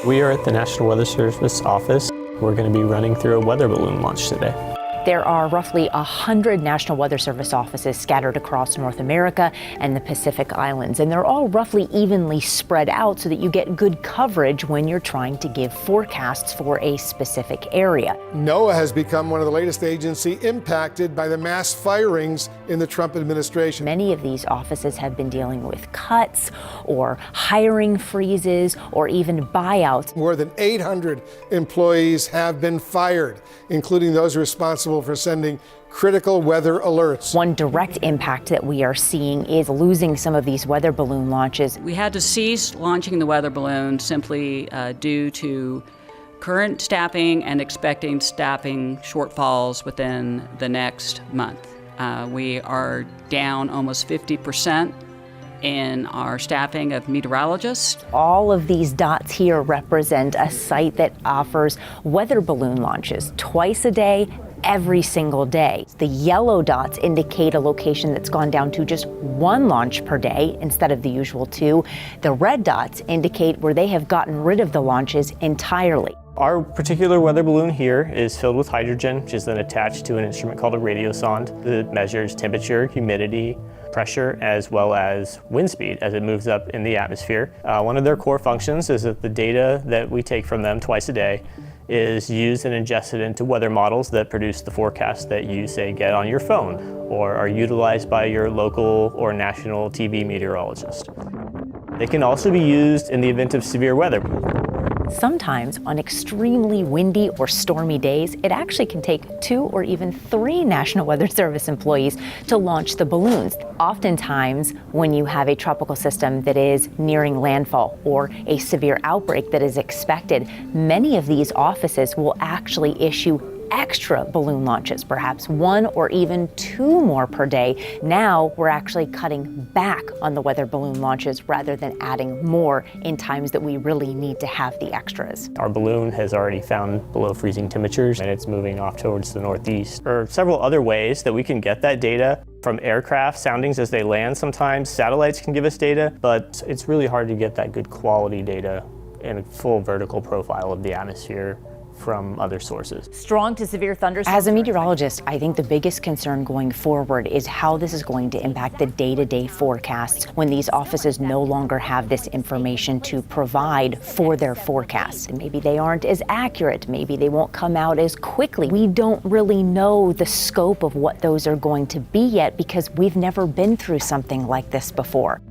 We are at the National Weather Service office. We're going to be running through a weather balloon launch today. There are roughly 100 National Weather Service offices scattered across North America and the Pacific Islands, and they're all roughly evenly spread out so that you get good coverage when you're trying to give forecasts for a specific area. NOAA has become one of the latest agencies impacted by the mass firings in the Trump administration. Many of these offices have been dealing with cuts or hiring freezes or even buyouts. More than 800 employees have been fired, including those responsible for sending critical weather alerts. One direct impact that we are seeing is losing some of these weather balloon launches. We had to cease launching the weather balloon simply due to current staffing and expecting staffing shortfalls within the next month. We are down almost 50% in our staffing of meteorologists. All of these dots here represent a site that offers weather balloon launches twice a day, every single day. The yellow dots indicate a location that's gone down to just one launch per day instead of the usual two. The red dots indicate where they have gotten rid of the launches entirely. Our particular weather balloon here is filled with hydrogen, which is then attached to an instrument called a radiosonde that measures temperature, humidity, pressure, as well as wind speed as it moves up in the atmosphere. One of their core functions is that the data that we take from them twice a day is used and ingested into weather models that produce the forecast that you, say, get on your phone or are utilized by your local or national TV meteorologist. They can also be used in the event of severe weather. Sometimes on extremely windy or stormy days, it actually can take 2 or even 3 National Weather Service employees to launch the balloons. Oftentimes, when you have a tropical system that is nearing landfall or a severe outbreak that is expected, many of these offices will actually issue extra balloon launches, perhaps 1 or even 2 more per day. Now we're actually cutting back on the weather balloon launches rather than adding more in times that we really need to have the extras. Our balloon has already found below freezing temperatures and it's moving off towards the northeast. There are several other ways that we can get that data from aircraft soundings as they land. Sometimes satellites can give us data, but it's really hard to get that good quality data and a full vertical profile of the atmosphere from other sources. Strong to severe thunderstorms. As a meteorologist, I think the biggest concern going forward is how this is going to impact the day-to-day forecasts when these offices no longer have this information to provide for their forecasts. Maybe they aren't as accurate, maybe they won't come out as quickly. We don't really know the scope of what those are going to be yet because we've never been through something like this before.